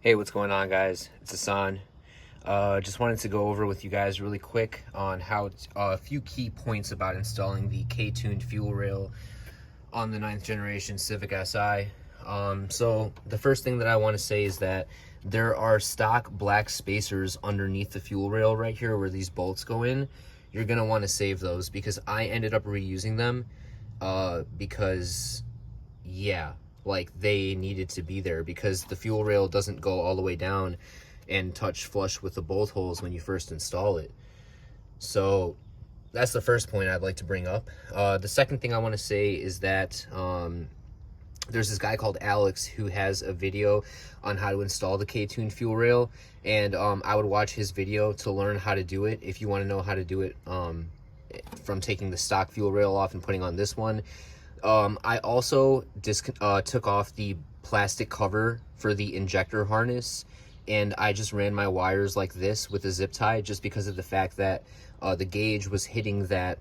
Hey, what's going on, guys? It's Hassan. Just wanted to go over with you guys really quick on how a few key points about installing the K-tuned fuel rail on the 9th generation Civic Si. So the first thing that I want to say is that there are stock black spacers underneath the fuel rail right here where these bolts go in. You're going to want to save those because I ended up reusing them because, yeah, like they needed to be there because the fuel rail doesn't go all the way down and touch flush with the bolt holes when you first install it. So that's the first point I'd like to bring up. The second thing I want to say is that there's this guy called Alex who has a video on how to install the K-tuned fuel rail, and I would watch his video to learn how to do it if you want to know how to do it from taking the stock fuel rail off and putting on this one. I also took off the plastic cover for the injector harness, and I just ran my wires like this with a zip tie just because of the fact that the gauge was hitting that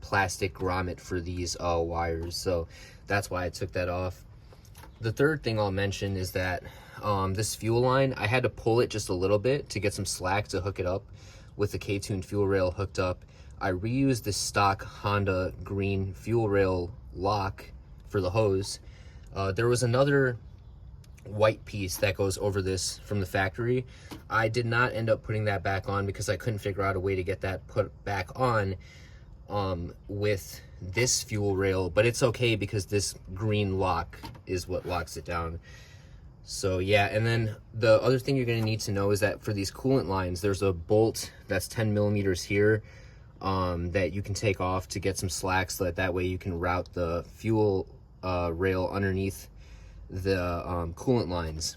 plastic grommet for these wires. So that's why I took that off. The third thing I'll mention is that this fuel line, I had to pull it just a little bit to get some slack to hook it up with the K-tuned fuel rail hooked up. I reused this stock Honda green fuel rail lock for the hose. There was another white piece that goes over this from the factory. I did not end up putting that back on because I couldn't figure out a way to get that put back on with this fuel rail, but it's okay because this green lock is what locks it down. So yeah, and then the other thing you're going to need to know is that for these coolant lines, there's a bolt that's 10 millimeters here that you can take off to get some slack so that way you can route the fuel rail underneath the coolant lines.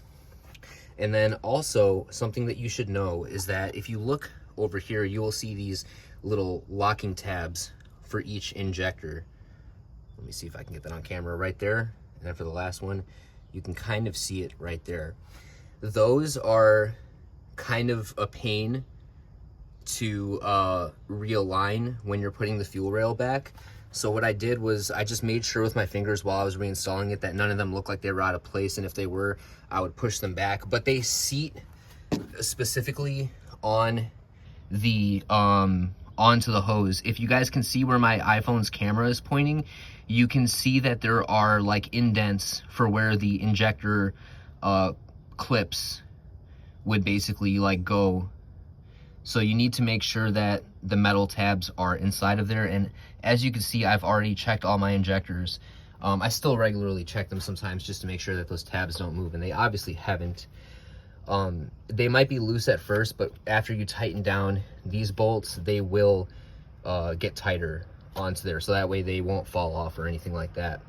And then also something that you should know is that if you look over here, you will see these little locking tabs for each injector. Let me see if I can get that on camera right there. And then for the last one, you can kind of see it right there. Those are kind of a pain to realign when you're putting the fuel rail back. So what I did was I just made sure with my fingers while I was reinstalling it that none of them looked like they were out of place, and if they were, I would push them back. But they seat specifically on the onto the hose. If you guys can see where my iPhone's camera is pointing, you can see that there are like indents for where the injector clips would basically like go. So you need to make sure that the metal tabs are inside of there. And as you can see, I've already checked all my injectors. I still regularly check them sometimes just to make sure that those tabs don't move, and they obviously haven't. They might be loose at first, but after you tighten down these bolts, they will get tighter onto there, so that way they won't fall off or anything like that.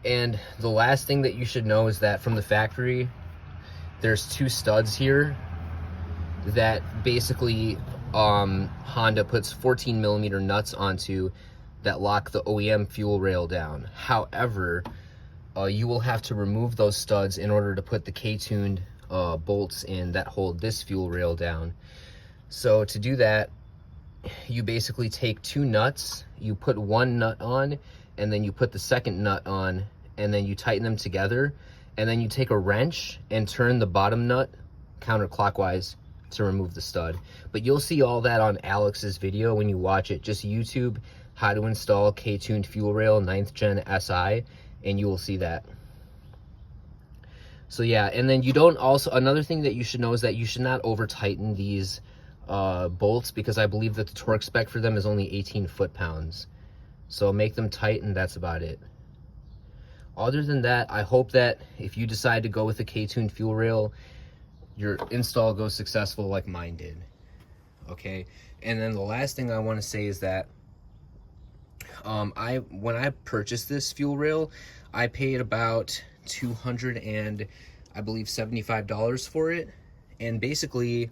And the last thing that you should know is that from the factory, there's two studs here that basically Honda puts 14 millimeter nuts onto that lock the OEM fuel rail down. However, you will have to remove those studs in order to put the K-tuned bolts in that hold this fuel rail down. So to do that, you basically take two nuts, you put one nut on, and then you put the second nut on, and then you tighten them together, and then you take a wrench and turn the bottom nut counterclockwise to remove the stud. But you'll see all that on Alex's video when you watch it. Just YouTube how to install K-tuned fuel rail 9th gen Si, and you will see that. So yeah, and then you don't also, another thing that you should know is that you should not over tighten these bolts, because I believe that the torque spec for them is only 18 foot-pounds. So make them tight, and that's about it. Other than that, I hope that if you decide to go with the K-tuned fuel rail, your install goes successful like mine did. Okay, and then the last thing I want to say is that when I purchased this fuel rail, I paid about $275 for it, and basically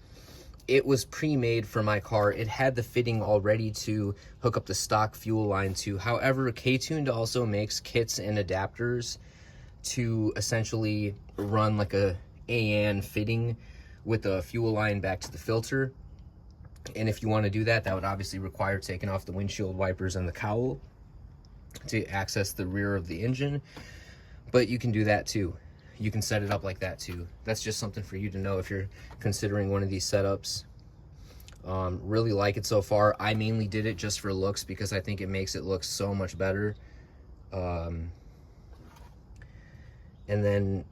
it was pre-made for my car. It had the fitting already to hook up the stock fuel line to. However, K-tuned also makes kits and adapters to essentially run like a AN fitting with a fuel line back to the filter. And if you want to do that, that would obviously require taking off the windshield wipers and the cowl to access the rear of the engine, but you can do that too. you can set it up like that too. That's just something for you to know if you're considering one of these setups. Really like it so far. I mainly did it just for looks because I think it makes it look so much better. And then,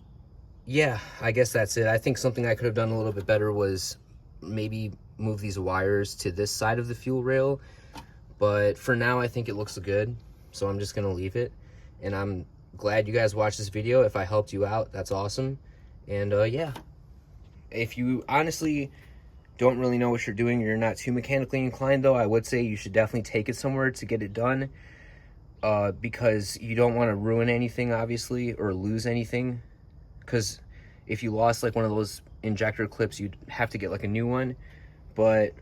yeah, I guess that's it. I think something I could have done a little bit better was maybe move these wires to this side of the fuel rail. But for now, I think it looks good. So I'm just going to leave it. And I'm glad you guys watched this video. If I helped you out, that's awesome. And yeah, if you honestly don't really know what you're doing, you're not too mechanically inclined though, I would say you should definitely take it somewhere to get it done, because you don't want to ruin anything, obviously, or lose anything. Because if you lost like one of those injector clips, you'd have to get like a new one. But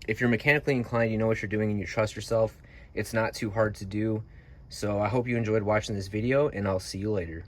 if you're mechanically inclined, you know what you're doing, and you trust yourself, it's not too hard to do. So I hope you enjoyed watching this video, and I'll see you later.